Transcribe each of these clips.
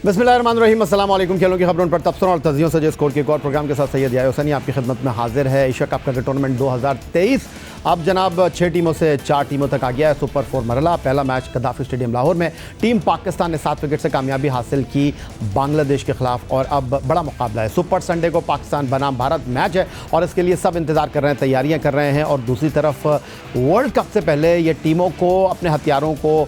बिस्मिल्लाहिर्रहमानिर्रहीम, अस्सलाम वालेकुम। खेलों की खबरों पर तबसरों और तजियों से स्कोर के एक और प्रोग्राम के साथ सैयद याहिया हुसैनी आपकी खिदमत में हाजिर है। एशिया कप क्रिकेट टूर्नामेंट 2023 अब जनाब 6 टीमों से 4 टीमों तक आ गया है। सुपर 4 मरहला। पहला मैच गद्दाफी स्टेडियम लाहौर में टीम पाकिस्तान ने 7 विकेट से कामयाबी हासिल की बांग्लादेश के खिलाफ और अब बड़ा मुकाबला है। सुपर संडे को पाकिस्तान बनाम भारत मैच है और इसके लिए सब इंतजार कर रहे हैं, तैयारियां कर रहे हैं। और दूसरी तरफ वर्ल्ड कप से पहले ये टीमों को अपने हथियारों को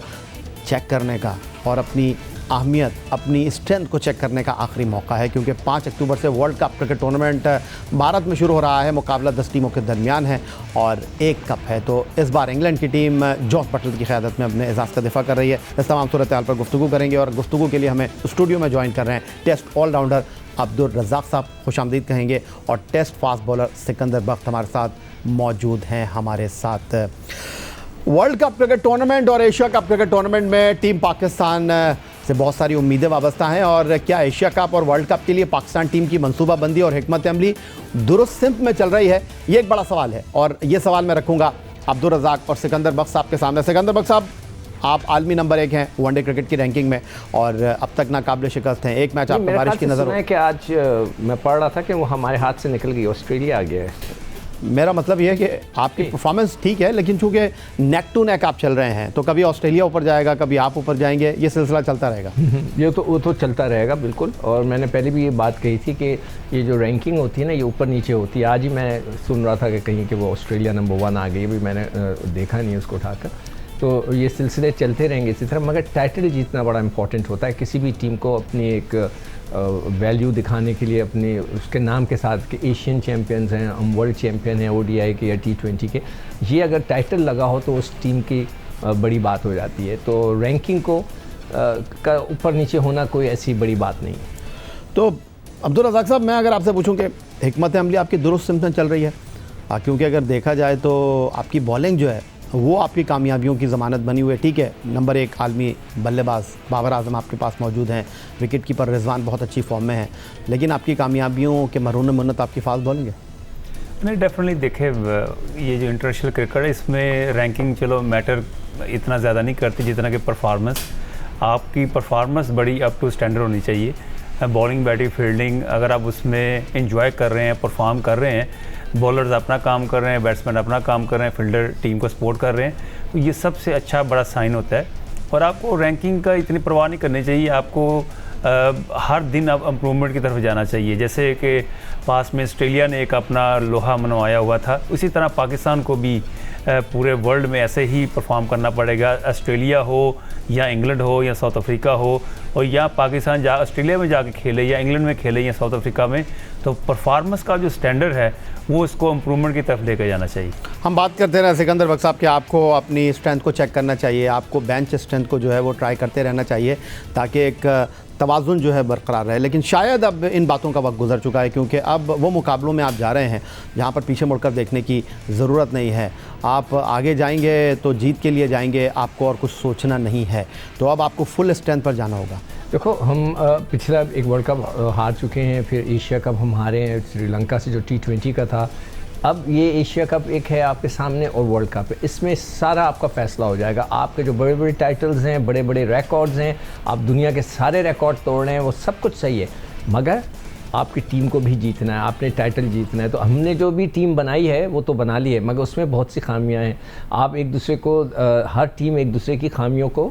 चेक करने का और अपनी अहमियत, अपनी स्ट्रेंथ को चेक करने का आखिरी मौका है, क्योंकि 5 अक्टूबर से world cup cricket tournament Bharat में शुरू हो रहा है। मुकाबला 10 टीमों के दरमियान है और एक कप है। तो इस बार इंग्लैंड की टीम जॉस बटलर की क़यादत में अपने एजाज़ का दिफा कर रही है। इस तमाम सूरत हाल पर गुफ्तगू करेंगे और गुफ्तगू के लिए हमें स्टूडियो में ज्वाइन कर रहे हैं टेस्ट ऑलराउंडर अब्दुल रज़ाक साहब, खुशामदीद कहेंगे। और टेस्ट फास्ट बॉलर सिकंदर बख्त हमारे साथ मौजूद हैं। हमारे साथ वर्ल्ड कप क्रिकेट टूर्नामेंट और एशिया कप क्रिकेट टूर्नामेंट में टीम पाकिस्तान से बहुत सारी उम्मीदें वाबस्ता हैं। और क्या एशिया कप और वर्ल्ड कप के लिए पाकिस्तान टीम की मनसूबाबंदी और हिकमत अमली दुरुस्त सिमत में चल रही है? ये एक बड़ा सवाल है और ये सवाल मैं रखूँगा अब्दुल रज़ाक और सिकंदर बख्त साहब के सामने। सिकंदर बख्त साहब, आप आलमी नंबर 1 हैं वनडे क्रिकेट की रैंकिंग में और अब तक नाकाबिल शिकस्त हैं। एक मैच आपको बारिश की नज़र है कि आज मैं पढ़ रहा था कि वो हमारे हाथ से निकल गई, ऑस्ट्रेलिया आ गया है। मेरा मतलब ये है कि आपकी परफॉर्मेंस ठीक है, लेकिन चूंकि नेक टू नेक आप चल रहे हैं तो कभी ऑस्ट्रेलिया ऊपर जाएगा, कभी आप ऊपर जाएंगे, ये सिलसिला चलता रहेगा। वो तो चलता रहेगा बिल्कुल। और मैंने पहले भी ये बात कही थी कि ये जो रैंकिंग होती है ना, ये ऊपर नीचे होती है। आज ही मैं सुन रहा था कि कहीं कि वो ऑस्ट्रेलिया नंबर 1 आ गई, अभी मैंने देखा नहीं उसको उठाकर। तो ये सिलसिले चलते रहेंगे इसी तरह, मगर टाइटल जीतना बड़ा इंपॉर्टेंट होता है किसी भी टीम को अपनी एक वैल्यू दिखाने के लिए, अपने उसके नाम के साथ कि एशियन चैम्पियंस हैं, हम वर्ल्ड चैम्पियन हैं ODI के या T20 के। ये अगर टाइटल लगा हो तो उस टीम की बड़ी बात हो जाती है। तो रैंकिंग को का ऊपर नीचे होना कोई ऐसी बड़ी बात नहीं है। तो अब्दुल रज़ाक साहब, मैं अगर आपसे पूछूं कि हिकमत अमली आपकी दुरुस्त सिमत में चल रही है, क्योंकि अगर देखा जाए तो आपकी बॉलिंग जो है वो आपकी कामयाबियों की ज़मानत बनी हुई है। ठीक है, नंबर 1 आलमी बल्लेबाज बाबर आजम आपके पास मौजूद हैं, विकेट कीपर रिजवान बहुत अच्छी फॉर्म में है, लेकिन आपकी कामयाबियों के मरून मन्नत आपकी फास्ट बॉलिंग है। नहीं, डेफिनेटली देखे ये जो इंटरनेशनल क्रिकेट है इसमें रैंकिंग चलो मैटर इतना ज़्यादा नहीं करती जितना कि परफॉर्मेंस। आपकी परफॉर्मेंस बड़ी अप टू स्टैंडर्ड होनी चाहिए। बॉलिंग, बैटिंग, फील्डिंग अगर आप उसमें इंजॉय कर रहे हैं, परफॉर्म कर रहे हैं, बॉलर्स अपना काम कर रहे हैं, बैट्समैन अपना काम कर रहे हैं, फील्डर टीम को सपोर्ट कर रहे हैं, तो ये सबसे अच्छा बड़ा साइन होता है। और आपको रैंकिंग का इतनी परवाह नहीं करनी चाहिए। आपको हर दिन अब इम्प्रूवमेंट की तरफ जाना चाहिए। जैसे कि पास में ऑस्ट्रेलिया ने एक अपना लोहा मनवाया हुआ था, उसी तरह पाकिस्तान को भी पूरे वर्ल्ड में ऐसे ही परफॉर्म करना पड़ेगा। ऑस्ट्रेलिया हो या इंग्लैंड हो या साउथ अफ्रीका हो, और या पाकिस्तान ऑस्ट्रेलिया में जाके खेले या इंग्लैंड में खेले या साउथ अफ्रीका में, तो परफॉर्मेंस का जो स्टैंडर्ड है वो इसको इम्प्रूवमेंट की तरफ लेकर जाना चाहिए। हम बात करते रहे सिकंदर बख्त साहब कि आपको अपनी स्ट्रेंथ को चेक करना चाहिए, आपको बेंच स्ट्रेंथ को जो है वो ट्राई करते रहना चाहिए ताकि एक तवाज़ुन जो है बरकरार रहे। लेकिन शायद अब इन बातों का वक्त गुजर चुका है, क्योंकि अब वो मुकाबलों में आप जा रहे हैं जहाँ पर पीछे मुड़कर देखने की ज़रूरत नहीं है। आप आगे जाएंगे तो जीत के लिए जाएंगे, आपको और कुछ सोचना नहीं है। तो अब आपको फुल स्ट्रेंथ पर जाना होगा। देखो, हम पिछला एक वर्ल्ड कप हार चुके हैं, फिर एशिया कप हम हारे हैं श्रीलंका से जो T20 का था। अब ये एशिया कप एक है आपके सामने और वर्ल्ड कप है, इसमें सारा आपका फैसला हो जाएगा। आपके जो बड़े बड़े टाइटल्स हैं, बड़े बड़े रिकॉर्ड्स हैं, आप दुनिया के सारे रिकॉर्ड तोड़ रहे हैं, वो सब कुछ सही है, मगर आपकी टीम को भी जीतना है, आपने टाइटल जीतना है। तो हमने जो भी टीम बनाई है वो तो बना ली है, मगर उसमें बहुत सी खामियां हैं। आप एक दूसरे को हर टीम एक दूसरे की खामियों को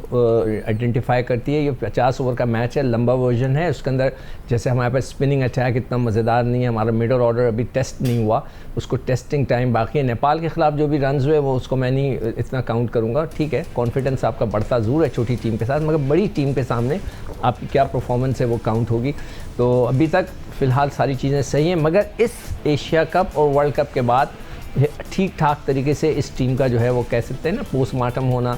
आइडेंटिफाई करती है। ये 50 ओवर का मैच है, लंबा वर्जन है, उसके अंदर जैसे हमारे पास स्पिनिंग अटैक इतना मज़ेदार नहीं है, हमारा मिडल ऑर्डर अभी टेस्ट नहीं हुआ, उसको टेस्टिंग टाइम बाकी है। नेपाल के ख़िलाफ़ जो भी रन्स हुए वो उसको मैं नहीं इतना काउंट करूँगा। ठीक है, कॉन्फिडेंस आपका बढ़ता ज़रूर है छोटी टीम के साथ, मगर बड़ी टीम के सामने आपकी क्या परफॉर्मेंस है वो काउंट होगी। तो अभी तक फ़िलहाल सारी चीज़ें सही हैं, मगर इस एशिया कप और वर्ल्ड कप के बाद ठीक ठाक तरीके से इस टीम का जो है वो कह सकते हैं ना पोस्टमार्टम होना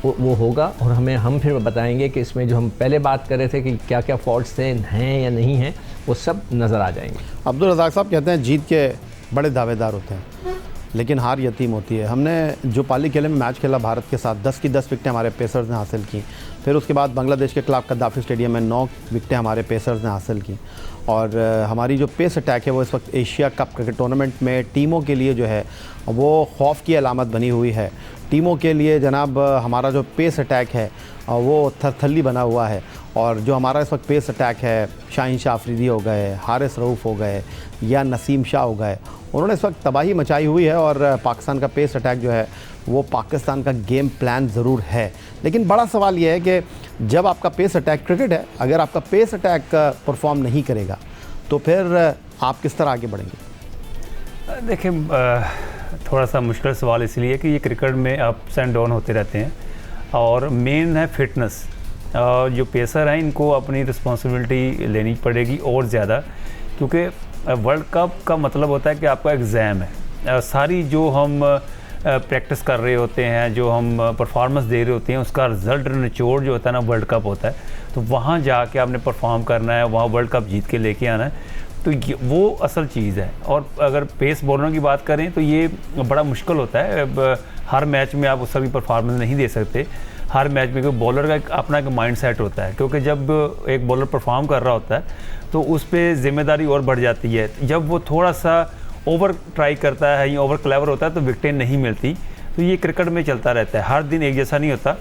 वो होगा। और हम फिर बताएंगे कि इसमें जो हम पहले बात कर रहे थे कि क्या क्या फॉल्ट्स हैं या नहीं हैं, वो सब नज़र आ जाएंगे। अब्दुल रज़ाक साहब कहते हैं जीत के बड़े दावेदार होते हैं लेकिन हार यतीम होती है। हमने जो पाली खेले में मैच खेला भारत के साथ, 10 की 10 विकटें हमारे पेसर्स ने हासिल की। फिर उसके बाद बांग्लादेश के खिलाफ गद्दाफी स्टेडियम में 9 विकटें हमारे पेसर्स ने हासिल की। और हमारी जो पेस अटैक है वो इस वक्त एशिया कप क्रिकेट टूर्नामेंट में टीमों के लिए जो है वो खौफ की अलामत बनी हुई है। टीमों के लिए जनाब हमारा जो पेस अटैक है वो थरथल्ली बना हुआ है। और जो हमारा इस वक्त पेस अटैक है, शाहीन शाह अफरीदी हो गए, हारिस रऊफ़ हो गए या नसीम शाह हो गए, उन्होंने इस वक्त तबाही मचाई हुई है। और पाकिस्तान का पेस अटैक जो है वो पाकिस्तान का गेम प्लान ज़रूर है। लेकिन बड़ा सवाल ये है कि जब आपका पेस अटैक, क्रिकेट है, अगर आपका पेस अटैक परफॉर्म नहीं करेगा तो फिर आप किस तरह आगे बढ़ेंगे? देखिए, थोड़ा सा मुश्किल सवाल इसलिए कि ये क्रिकेट में अप्स एंड डाउन होते रहते हैं और मेन है फिटनेस। जो पेसर हैं इनको अपनी रिस्पॉन्सिबिलिटी लेनी पड़ेगी और ज़्यादा, क्योंकि वर्ल्ड कप का मतलब होता है कि आपका एग्ज़ाम है। सारी जो हम प्रैक्टिस कर रहे होते हैं, जो हम परफॉर्मेंस दे रहे होते हैं, उसका रिज़ल्ट निचोड़ जो होता है ना वर्ल्ड कप होता है। तो वहाँ जाके आपने परफॉर्म करना है, वहाँ वर्ल्ड कप जीत के लेके आना है, तो वो असल चीज़ है। और अगर पेस बॉलरों की बात करें तो ये बड़ा मुश्किल होता है। हर मैच में आप उसका भी परफॉर्मेंस नहीं दे सकते। हर मैच में क्योंकि बॉलर का अपना एक माइंड सेट होता है, क्योंकि जब एक बॉलर परफॉर्म कर रहा होता है तो उस पर जिम्मेदारी और बढ़ जाती है। जब वो थोड़ा सा ओवर ट्राई करता है या ओवर क्लेवर होता है तो विकेटें नहीं मिलती। तो ये क्रिकेट में चलता रहता है, हर दिन एक जैसा नहीं होता।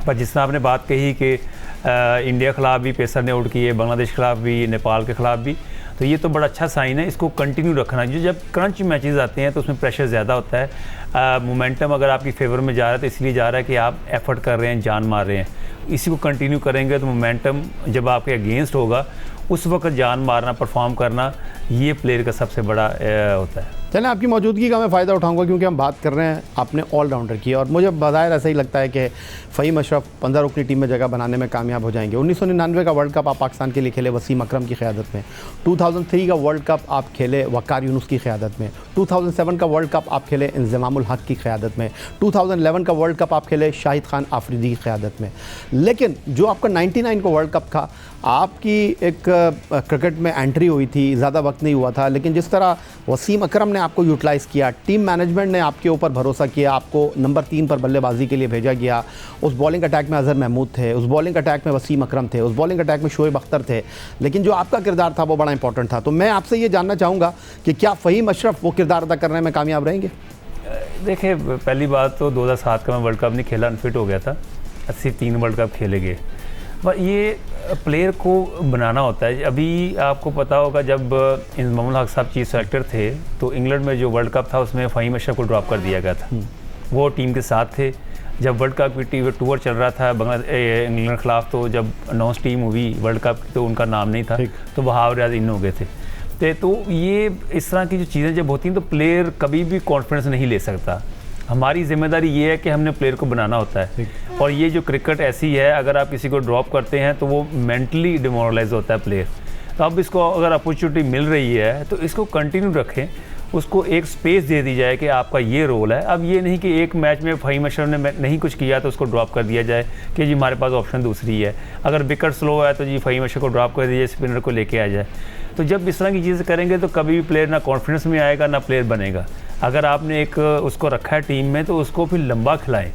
पर जिस तरह आपने बात कही कि इंडिया के खिलाफ भी पेसर ने आउट किए, बांग्लादेश के खिलाफ भी, नेपाल के खिलाफ भी, तो ये तो बड़ा अच्छा साइन है। इसको कंटिन्यू रखना। जो जब क्रंच मैचेस आते हैं तो उसमें प्रेशर ज़्यादा होता है। मोमेंटम अगर आपकी फेवर में जा रहा है तो इसलिए जा रहा है कि आप एफर्ट कर रहे हैं, जान मार रहे हैं। इसी को कंटिन्यू करेंगे तो मोमेंटम जब आपके अगेंस्ट होगा उस वक्त जान मारना, परफॉर्म करना, ये प्लेयर का सबसे बड़ा होता है। चलें, आपकी मौजूदगी का मैं फ़ायदा उठाऊंगा क्योंकि हम बात कर रहे हैं अपने ऑलराउंडर की, और मुझे बज़ाहिर ऐसा ही लगता है कि फ़हीम अशरफ 15 रुकनी टीम में जगह बनाने में कामयाब हो जाएंगे। 1999 का वर्ल्ड कप आप पाकिस्तान के लिए खेले वसीम अकरम की क़यादत में। 2003 का वर्ल्ड कप आप खेले वक़ार यूनुस की क़यादत में। 2007 का वर्ल्ड कप आप खेले इंज़मामुल हक़ की क़यादत में। 2011 का वर्ल्ड कप आप खेले शाहिद खान आफरीदी की क़यादत में। लेकिन जो आपका 99 का वर्ल्ड कप था, आपकी एक क्रिकेट में एंट्री हुई थी, ज़्यादा वक्त नहीं हुआ था, लेकिन जिस तरह वसीम अकरम ने आपको यूटिलाइज़ किया, टीम मैनेजमेंट ने आपके ऊपर भरोसा किया, आपको नंबर 3 पर बल्लेबाजी के लिए भेजा गया। उस बॉलिंग अटैक में अज़हर महमूद थे, उस बॉलिंग अटैक में वसीम अकरम थे, उस बॉलिंग अटैक में शोएब अख्तर थे, लेकिन जो आपका किरदार था वो बड़ा इंपॉर्टेंट था। तो मैं आपसे ये जानना चाहूँगा कि क्या फ़हीम अशरफ वो किरदार अदा करने में कामयाब रहेंगे? देखिए, पहली बात तो 2007 का मैं वर्ल्ड कप नहीं खेला, अनफिट हो गया था। 83 वर्ल्ड कप खेले गए। पर ये प्लेयर को बनाना होता है। अभी आपको पता होगा जब इंज़मामुल हक़ साहब चीफ सेलेक्टर थे तो इंग्लैंड में जो वर्ल्ड कप था उसमें फ़हीम अशरफ को ड्रॉप कर दिया गया था। वो टीम के साथ थे जब वर्ल्ड कप की टूर चल रहा था इंग्लैंड के खिलाफ। तो जब अनाउंस टीम हुई वर्ल्ड कप की तो उनका नाम नहीं था, तो बहाव रियाज इन हो गए थे। तो ये इस तरह की जो चीज़ें जब होती हैं तो प्लेयर कभी भी कॉन्फिडेंस नहीं ले सकता। हमारी जिम्मेदारी ये है कि हमने प्लेयर को बनाना होता है। और ये जो क्रिकेट ऐसी है, अगर आप किसी को ड्रॉप करते हैं तो वो मेंटली डिमोरलाइज होता है प्लेयर। तो अब इसको अगर अपॉर्चुनिटी मिल रही है तो इसको कंटिन्यू रखें, उसको एक स्पेस दे दी जाए कि आपका ये रोल है। अब ये नहीं कि एक मैच में फ़हीम अशरफ ने नहीं कुछ किया तो उसको ड्रॉप कर दिया जाए कि जी हमारे पास ऑप्शन दूसरी है। अगर विकेट स्लो है तो जी फ़हीम अशरफ को ड्रॉप कर दिया, स्पिनर को लेके आ जाए। तो जब इस तरह की चीज़ें करेंगे तो कभी भी प्लेयर ना कॉन्फिडेंस में आएगा ना प्लेयर बनेगा। अगर आपने एक उसको रखा है टीम में तो उसको फिर लंबा खिलाएं,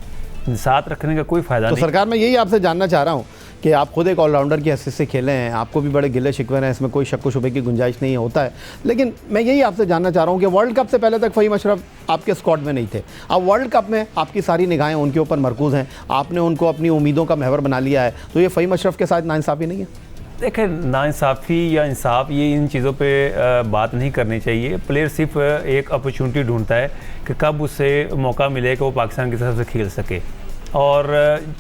साथ रखने का कोई फ़ायदा नहीं। सरकार मैं यही आपसे जानना चाह रहा हूँ कि आप खुद एक ऑलराउंडर की हैसियत से खेले हैं, आपको भी बड़े गिले शिकवे हैं, इसमें कोई शक व शुबे की गुंजाइश नहीं होता है। लेकिन मैं यही आपसे जानना चाह रहा हूँ कि वर्ल्ड कप से पहले तक फ़हीम अशरफ आपके स्क्वाड में नहीं थे। अब वर्ल्ड कप में आपकी सारी निगाहें उनके ऊपर मरकूज़ हैं, आपने उनको अपनी उम्मीदों का महवर बना लिया है, तो ये फ़हीम अशरफ के साथ नाइंसाफ़ी नहीं है? देखिए, नाइंसाफ़ी या इंसाफ ये इन चीज़ों पे बात नहीं करनी चाहिए। प्लेयर सिर्फ एक अपॉर्चुनिटी ढूंढता है कि कब उसे मौका मिले कि वो पाकिस्तान की तरफ से खेल सके। और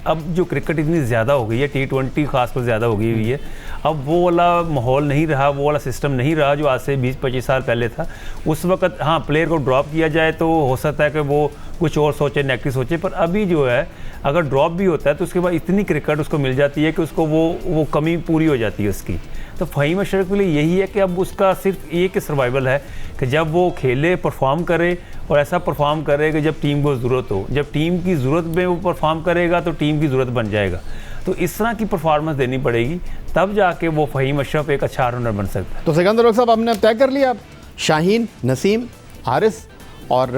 अब जो क्रिकेट इतनी ज़्यादा हो गई है, T20 ख़ास पर ज़्यादा हो गई हुई है, अब वो वाला माहौल नहीं रहा, वो वाला सिस्टम नहीं रहा जो आज से 20-25 साल पहले था। उस वक्त हाँ, प्लेयर को ड्रॉप किया जाए तो हो सकता है कि वो कुछ और सोचे, नेगेटिव सोचे, पर अभी जो है अगर ड्रॉप भी होता है तो उसके बाद इतनी क्रिकेट उसको मिल जाती है कि उसको वो कमी पूरी हो जाती है उसकी। तो फ़हीम अशरफ के लिए यही है कि अब उसका सिर्फ एक सर्वाइवल है कि जब वो खेले, परफॉर्म करे, और ऐसा परफॉर्म करे कि जब टीम को ज़रूरत हो। जब टीम की ज़रूरत में वो परफॉर्म करेगा तो टीम की ज़रूरत बन जाएगा। तो इस तरह की परफॉर्मेंस देनी पड़ेगी, तब जाके वो फ़हीम अशरफ एक अच्छा रनर बन सकता है। तो सिकंदर साहब, हमने तय कर लिया, अब शाहीन, नसीम, हारिस और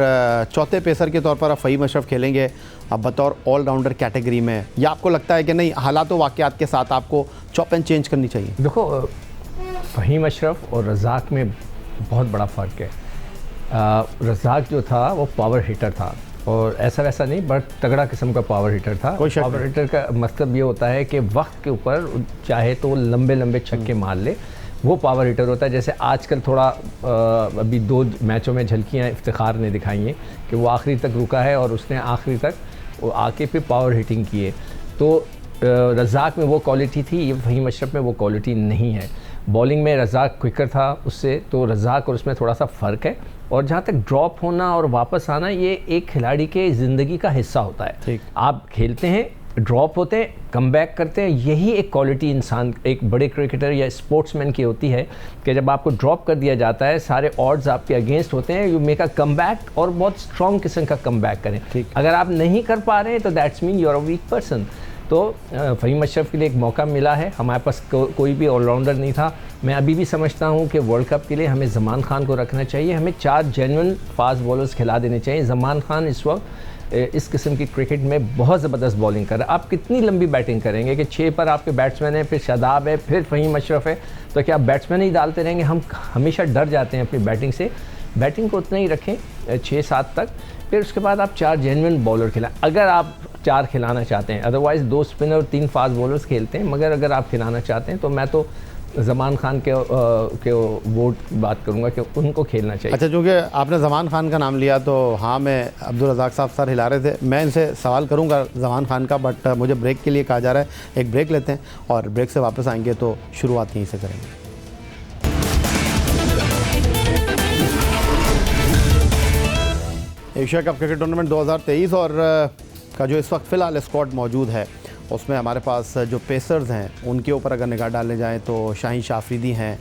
चौथे पेसर के तौर पर अब फ़हीम अशरफ खेलेंगे अब बतौर ऑलराउंडर कैटेगरी में, या आपको लगता है कि नहीं, हालात व वाक़यात के साथ आपको चॉप एंड चेंज करनी चाहिए? देखो, फ़हीम अशरफ और रज़ाक में बहुत बड़ा फ़र्क है। रज़ाक जो था वो पावर हिटर था, और ऐसा वैसा नहीं, बट तगड़ा किस्म का पावर हिटर था। कोई शक पावर हिटर का मतलब ये होता है कि वक्त के ऊपर चाहे तो लंबे लंबे छक्के मार ले, वो पावर हिटर होता है। जैसे आजकल थोड़ा अभी 2 मैचों में झलकियाँ इफ्तिखार ने दिखाई हैं कि वो आखिरी तक रुका है और उसने आखिरी तक वो आके फिर पावर हिटिंग की है। तो रज़ाक में वो क्वालिटी थी, ये फ़हीम अशरफ में वो क्वालिटी नहीं है। बॉलिंग में रज़ाक क्विकर था उससे, तो रज़ाक और उसमें थोड़ा सा फ़र्क है। और जहाँ तक ड्रॉप होना और वापस आना, ये एक खिलाड़ी के ज़िंदगी का हिस्सा होता है। ठीक। आप खेलते हैं, ड्रॉप होते हैं, कम बैक करते हैं, यही एक क्वालिटी इंसान, एक बड़े क्रिकेटर या स्पोर्ट्समैन की होती है कि जब आपको ड्रॉप कर दिया जाता है, सारे ऑड्स आपके अगेंस्ट होते हैं, you make a come back और बहुत स्ट्रॉन्ग किस्म का कम बैक करें। ठीक। अगर आप नहीं कर पा रहे हैं तो that's mean you are a weak person. तो फ़हीम अशरफ के लिए एक मौका मिला है, हमारे पास कोई भी ऑलराउंडर नहीं था। मैं अभी भी समझता हूँ कि वर्ल्ड कप के लिए हमें ज़मान खान को रखना चाहिए, हमें 4 जेन्युइन फास्ट बॉलर्स खिला देने चाहिए। ज़मान खान इस वक्त इस किस्म की क्रिकेट में बहुत ज़बरदस्त बॉलिंग कर रहा है। आप कितनी लंबी बैटिंग करेंगे कि 6 पर आपके बैट्समैन हैं, फिर शादाब है, फिर फ़हीम अशरफ है, तो क्या आप बैट्समैन ही डालते रहेंगे? हम हमेशा डर जाते हैं अपनी बैटिंग से। बैटिंग को उतना ही रखें 6-7 तक, फिर उसके बाद आप 4 जेन्युइन बॉलर खिलाएं, अगर आप 4 खिलाना चाहते हैं। अदरवाइज़ 2 स्पिनर और 3 फास्ट बॉलर्स खेलते हैं, मगर अगर आप खिलाना चाहते हैं तो मैं तो ज़मान खान के वोट बात करूंगा कि उनको खेलना चाहिए। अच्छा, चूँकि आपने ज़मान खान का नाम लिया तो हाँ, मैं अब्दुल रज़ाक साहब सर हिला रहे थे, मैं इनसे सवाल करूंगा ज़मान खान का, बट मुझे ब्रेक के लिए कहा जा रहा है। एक ब्रेक लेते हैं और ब्रेक से वापस आएंगे तो शुरुआत यहीं से करेंगे। एशिया कप क्रिकेट टूर्नामेंट 2023 और का जो इस वक्त फ़िलहाल स्क्वाड मौजूद है, उसमें हमारे पास जो पेसर्स हैं उनके ऊपर अगर निगाह डालने जाएँ तो शाहीन शाह अफरीदी हैं,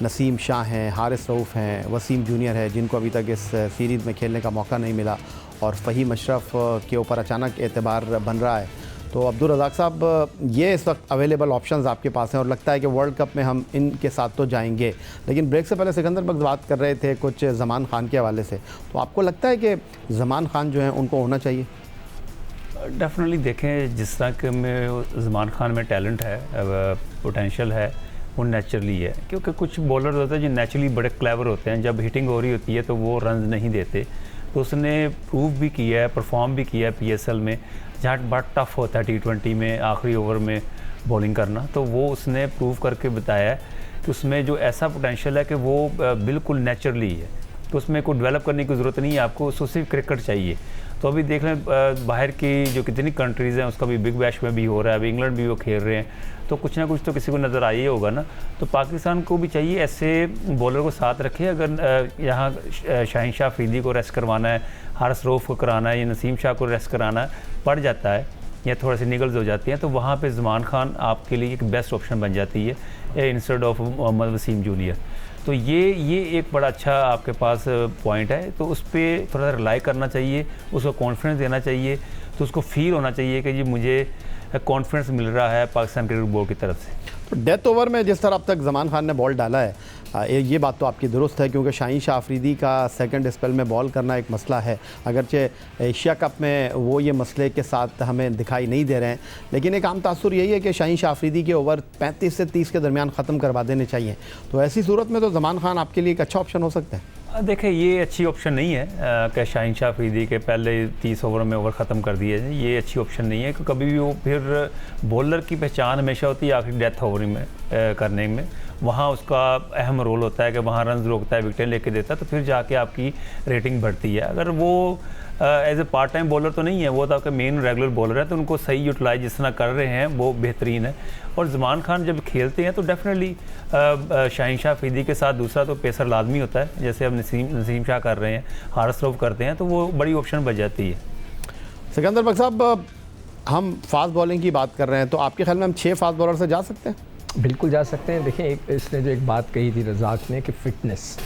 नसीम शाह हैं, हारिस रऊफ़ हैं, वसीम जूनियर है जिनको अभी तक इस सीरीज़ में खेलने का मौका नहीं मिला, और फ़हीम अशरफ के ऊपर अचानक एतबार बन रहा है। तो अब्दुल रज़ाक साहब, ये इस वक्त अवेलेबल ऑप्शंस आपके पास हैं और लगता है कि वर्ल्ड कप में हम इनके साथ तो जाएंगे, लेकिन ब्रेक से पहले सिकंदर बख्श बात कर रहे थे कुछ ज़मान खान के हवाले से, तो आपको लगता है कि ज़मान खान जो है उनको होना चाहिए? डेफिनेटली देखें, जिस तरह के में ज़मान खान में टैलेंट है, पोटेंशियल है, वो नेचुरली है। क्योंकि कुछ बॉलर होते हैं जो नेचुरली बड़े क्लेवर होते हैं, जब हिटिंग हो रही होती है तो वो रन नहीं देते। तो उसने प्रूव भी किया है, परफॉर्म भी किया है PSL में, जहाँ बड़ा टफ होता है T20 में आखिरी ओवर में बॉलिंग करना। तो वो उसने प्रूव करके बताया है कि उसमें जो ऐसा पोटेंशियल है कि वो बिल्कुल नेचुरली है, तो उसमें कोई डेवलप करने की ज़रूरत नहीं है आपको, उसको सिर्फ क्रिकेट चाहिए। तो अभी देख लें बाहर की जो कितनी कंट्रीज़ हैं, उसका भी बिग बैश में भी हो रहा है, अभी इंग्लैंड भी वो खेल रहे हैं, तो कुछ ना कुछ तो किसी को नज़र आ ही होगा ना। तो पाकिस्तान को भी चाहिए ऐसे बॉलर को साथ रखे। अगर यहाँ शाहीन शाह अफरीदी को रेस्ट करवाना है, हारिस रऊफ़ को कराना है, या नसीम शाह को रेस्ट कराना है, पड़ जाता है या थोड़ी सी निगल्स हो जाती हैं, तो वहाँ पे ज़मान खान आपके लिए एक बेस्ट ऑप्शन बन जाती है instead of Mohammad Wasim junior. तो ये एक बड़ा अच्छा आपके पास पॉइंट है, तो उस पर थोड़ा सा रिलाई करना चाहिए, उसको कॉन्फिडेंस देना चाहिए, तो उसको फील होना चाहिए कि जी मुझे कॉन्फिडेंस मिल रहा है पाकिस्तान क्रिकेट बोर्ड की तरफ से। तो डेथ ओवर में जिस तरह अब तक ज़मान खान ने बॉल डाला है, ये बात तो आपकी दुरुस्त है, क्योंकि शाहीन शाह अफरीदी का सेकंड स्पेल में बॉल करना एक मसला है। अगरचे एशिया कप में वो ये मसले के साथ हमें दिखाई नहीं दे रहे हैं, लेकिन एक आम तासुर यही है कि शाहीन शाह अफरीदी के ओवर 35 से 30 के दरमियान ख़त्म करवा देने चाहिए। तो ऐसी सूरत में तो ज़मान खान आपके लिए एक अच्छा ऑप्शन हो सकता है। देखिए, ये अच्छी ऑप्शन नहीं है कि शाहीन शाह अफरीदी के पहले 30 ओवर में ओवर ख़त्म कर दिए जाए, ये अच्छी ऑप्शन नहीं है। क्योंकि कभी भी वो फिर बॉलर की पहचान हमेशा होती है आखिरी डेथ ओवर में करने में, वहाँ उसका अहम रोल होता है कि वहाँ रन रोकता है, विकेटें लेके देता है, तो फिर जाके आपकी रेटिंग बढ़ती है। अगर वो as a part time bowler तो नहीं है, वो तो आपका मेन रेगुलर बॉलर है, तो उनको सही यूटिलाइज जिस तरह कर रहे हैं वो बेहतरीन है। और ज़मान खान जब खेलते हैं तो डेफिनेटली शाहीन शाह अफरीदी के साथ दूसरा तो पेसर लाजमी होता है, जैसे अब नसीम शाह कर रहे हैं, हारिस रऊफ़ करते हैं, तो वो बड़ी ऑप्शन बच जाती है। सिकंदर बख्श साहब, हम फास्ट बॉलिंग की बात कर रहे हैं, तो आपके ख्याल में हम 6 फास्ट बॉलर से जा सकते हैं? बिल्कुल जा सकते हैं। देखिए, इसने जो एक बात कही थी रज़ाक ने कि फ़िटनेस,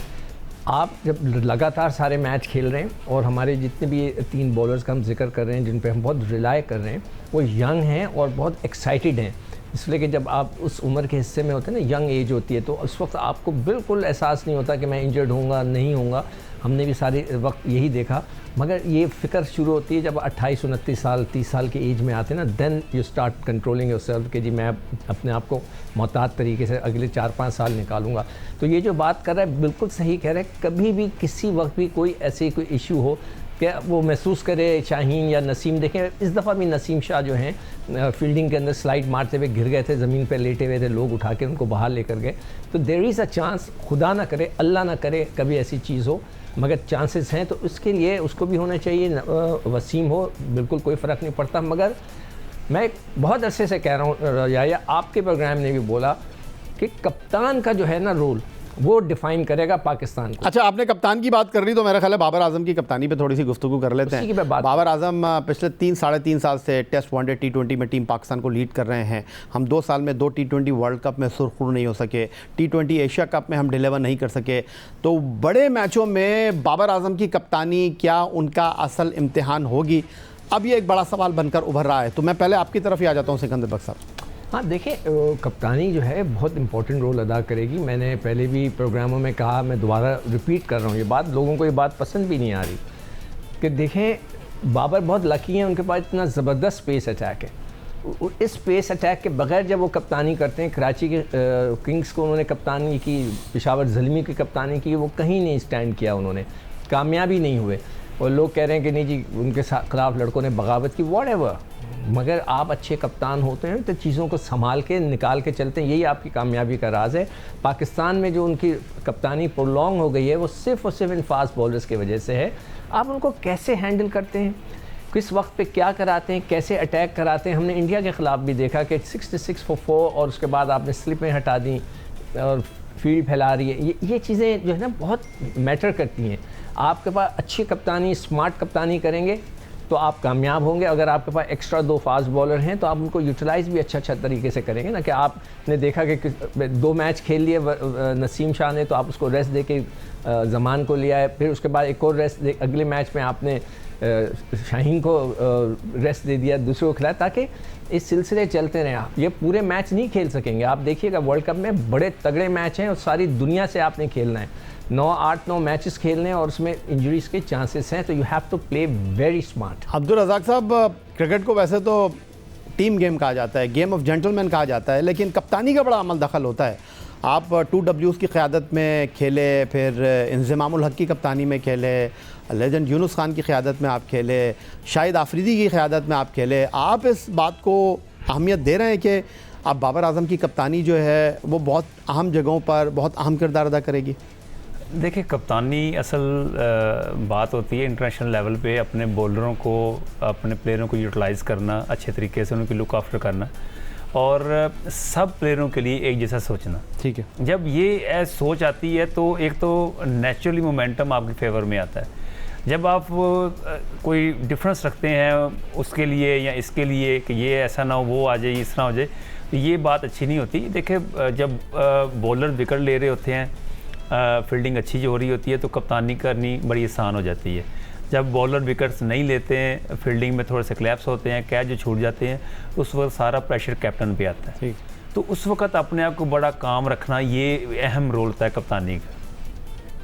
आप जब लगातार सारे मैच खेल रहे हैं और हमारे जितने भी 3 बॉलर्स का हम जिक्र कर रहे हैं जिन पे हम बहुत रिलाई कर रहे हैं, वो यंग हैं और बहुत एक्साइटेड हैं। इसलिए कि जब आप उस उम्र के हिस्से में होते हैं ना, यंग एज होती है, तो उस वक्त आपको बिल्कुल एहसास नहीं होता कि मैं इंजर्ड होऊंगा नहीं होऊंगा। हमने भी सारे वक्त यही देखा, मगर ये फ़िक्र शुरू होती है जब 28, 29 साल 30 साल के एज में आते हैं ना, then you start controlling yourself कि जी मैं अपने आप को मोहतात तरीके से अगले 4-5 साल निकालूंगा। तो ये जो बात कर रहा है बिल्कुल सही कह रहा है। कभी भी किसी वक्त भी कोई ऐसे कोई इशू हो कि वो महसूस करे शाहीन या नसीम। देखें इस दफ़ा भी नसीम शाह जो हैं फील्डिंग के अंदर स्लाइड मारते हुए गिर गए थे, ज़मीन पर लेटे हुए थे, लोग उठा के उनको बाहर लेकर गए। तो देयर इज़ अ चांस, खुदा ना करे, अल्लाह ना करे कभी ऐसी चीज़ हो, मगर चांसेस हैं। तो उसके लिए उसको भी होना चाहिए, वसीम हो, बिल्कुल कोई फ़र्क नहीं पड़ता। मगर मैं बहुत अरसे से कह रहा हूँ, या आपके प्रोग्राम ने भी बोला कि कप्तान का जो है ना रोल, वो डिफाइन करेगा पाकिस्तान को। अच्छा, आपने कप्तान की बात कर ली तो मेरा ख्याल है बाबर आजम की कप्तानी पे थोड़ी सी गुफ्तगू कर लेते उसी की हैं। मैं बात बाबर आजम पिछले 3-3.5 साल से टेस्ट, वनडे, T20 में टीम पाकिस्तान को लीड कर रहे हैं। हम 2 साल में 2 T20 वर्ल्ड कप में सुरखुर नहीं हो सके, T20 एशिया कप में हम डिलीवर नहीं कर सके। तो बड़े मैचों में बाबर आजम की कप्तानी क्या उनका असल इम्तिहान होगी? अब ये एक बड़ा सवाल बनकर उभर रहा है। तो मैं पहले आपकी तरफ ही आ जाता हूँ सिकंदर बख्श साहब। हाँ देखिए, कप्तानी जो है बहुत इंपॉर्टेंट रोल अदा करेगी। मैंने पहले भी प्रोग्रामों में कहा, मैं दोबारा रिपीट कर रहा हूँ ये बात, लोगों को ये बात पसंद भी नहीं आ रही कि देखें बाबर बहुत लकी हैं, उनके पास इतना ज़बरदस्त स्पेस अटैक है। इस स्पेस अटैक के बगैर जब वो कप्तानी करते हैं, कराची के किंग्स को उन्होंने कप्तानी की, पेशावर ज़ल्मी की कप्तानी की, वो कहीं नहीं स्टैंड किया, उन्होंने कामयाबी नहीं हुए। और लोग कह रहे हैं कि नहीं जी उनके खिलाफ लड़कों ने बगावत की, व्हाटएवर। मगर आप अच्छे कप्तान होते हैं तो चीज़ों को संभाल के निकाल के चलते हैं, यही आपकी कामयाबी का राज है। पाकिस्तान में जो उनकी कप्तानी प्रोलॉन्ग हो गई है वो सिर्फ़ और सिर्फ इन फास्ट बॉलर्स की वजह से है। आप उनको कैसे हैंडल करते हैं, किस वक्त पे क्या कराते हैं, कैसे अटैक कराते हैं। हमने इंडिया के ख़िलाफ़ भी देखा कि 66 for 4 और उसके बाद आपने स्लिपें हटा दी और फील्ड फैला रही है। ये चीज़ें जो है ना बहुत मैटर करती हैं। आपके पास अच्छी कप्तानी, स्मार्ट कप्तानी करेंगे तो आप कामयाब होंगे। अगर आपके पास एक्स्ट्रा 2 फास्ट बॉलर हैं तो आप उनको यूटिलाइज़ भी अच्छा तरीके से करेंगे ना। कि आपने देखा कि 2 मैच खेल लिए नसीम शाह ने, तो आप उसको रेस्ट दे के ज़मान को लिया है, फिर उसके बाद एक और रेस्ट दे, अगले मैच में आपने शाहीन को रेस्ट दे दिया, दूसरे को खिलाया, ताकि इस सिलसिले चलते रहें। आप ये पूरे मैच नहीं खेल सकेंगे। आप देखिएगा वर्ल्ड कप में बड़े तगड़े मैच हैं और सारी दुनिया से आपने खेलना है, 8-9 मैचेस खेलने हैं और उसमें इंजरीज के चांसेस हैं। तो you have to play very smart. Abdul Razzaq साहब, क्रिकेट को वैसे तो टीम गेम कहा जाता है, गेम ऑफ जेंटलमैन कहा जाता है, लेकिन कप्तानी का बड़ा अमल दखल होता है। आप 2Ws की क़यादत में खेले, फिर इंज़मामुल हक की कप्तानी में खेले, लेजेंड यूनुस खान की क़यादत में आप खेले, शाहिद आफरीदी की क़यादत में आप खेले। आप इस बात को अहमियत दे रहे हैं कि आप बाबर आजम की कप्तानी जो है वो बहुत अहम जगहों पर बहुत अहम किरदार अदा करेगी? देखिए, कप्तानी असल बात होती है इंटरनेशनल लेवल पे अपने बॉलरों को, अपने प्लेयरों को यूटिलाइज़ करना, अच्छे तरीके से उनकी लुक आफ्टर करना और सब प्लेयरों के लिए एक जैसा सोचना। ठीक है। जब ये सोच आती है तो एक तो नेचुरली मोमेंटम आपके फेवर में आता है। जब आप कोई डिफरेंस रखते हैं उसके लिए या इसके लिए कि ये ऐसा ना हो, वो आ जाए, इस तरह हो जाए, तो ये बात अच्छी नहीं होती। देखिए, जब बॉलर विकेट ले रहे होते हैं, फील्डिंग अच्छी जो हो रही होती है तो कप्तानी करनी बड़ी आसान हो जाती है। जब बॉलर विकेट्स नहीं लेते हैं, फील्डिंग में थोड़े से क्लैप्स होते हैं, कैच जो छूट जाते हैं, तो उस वक्त सारा प्रेशर कैप्टन पे आता है। ठीक। तो उस वक्त अपने आप को बड़ा काम रखना ये अहम रोल होता है कप्तानी का,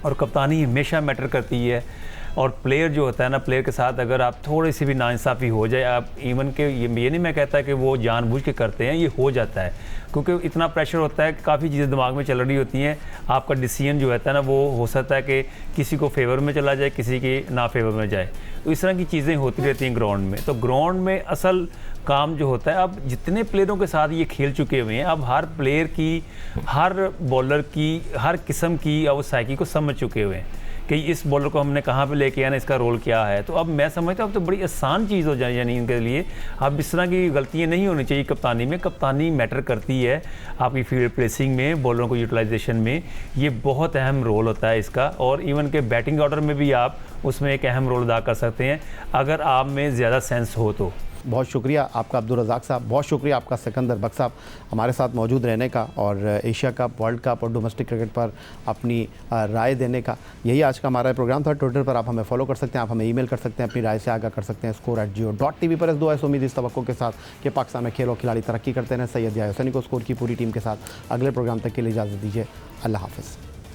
और कप्तानी हमेशा मैटर करती है। और प्लेयर जो होता है ना, प्लेयर के साथ अगर आप थोड़ी सी भी नाइंसाफ़ी हो जाए, आप इवन के ये नहीं मैं कहता कि वो जानबूझ के करते हैं, ये हो जाता है क्योंकि इतना प्रेशर होता है कि काफ़ी चीज़ें दिमाग में चल रही होती हैं। आपका डिसीजन जो होता है ना, वो हो सकता है कि किसी को फेवर में चला जाए, किसी के ना फेवर में जाए। तो इस तरह की चीज़ें होती रहती हैं ग्राउंड में। तो ग्राउंड में असल काम जो होता है, अब जितने प्लेयरों के साथ ये खेल चुके हुए हैं, अब हर प्लेयर की, हर बॉलर की, हर किस्म की अब साइकी को समझ चुके हुए हैं कि इस बॉलर को हमने कहाँ पे लेके आना, इसका रोल क्या है। तो अब मैं समझता हूँ अब तो बड़ी आसान चीज़ हो जाए, यानी इनके लिए अब इस तरह की गलतियाँ नहीं होनी चाहिए कप्तानी में। कप्तानी मैटर करती है आपकी फील्ड प्लेसिंग में, बॉलरों को यूटिलाइजेशन में, ये बहुत अहम रोल होता है इसका। और इवन के बैटिंग ऑर्डर में भी आप उसमें एक अहम रोल अदा कर सकते हैं अगर आप में ज़्यादा सेंस हो तो। बहुत शुक्रिया आपका अब्दुल रज़ाक साहब, बहुत शुक्रिया आपका सिकंदर बख्श साहब हमारे साथ मौजूद रहने का और एशिया कप, वर्ल्ड कप और डोमेस्टिक क्रिकेट पर अपनी राय देने का। यही आज का हमारा प्रोग्राम था। ट्विटर पर आप हमें फॉलो कर सकते हैं, आप हमें ईमेल कर सकते हैं, अपनी राय से आगाह कर सकते हैं score@geo.tv पर। इस दुआ से उम्मीद इस तवक्को के साथ कि पाकिस्तान में खेल और खिलाड़ी तरक्की करते हैं। सैयद याहिया हुसैनी को स्कोर की पूरी टीम के साथ अगले प्रोग्राम तक के लिए इजाज़त दीजिए। अल्लाह हाफ़िज़।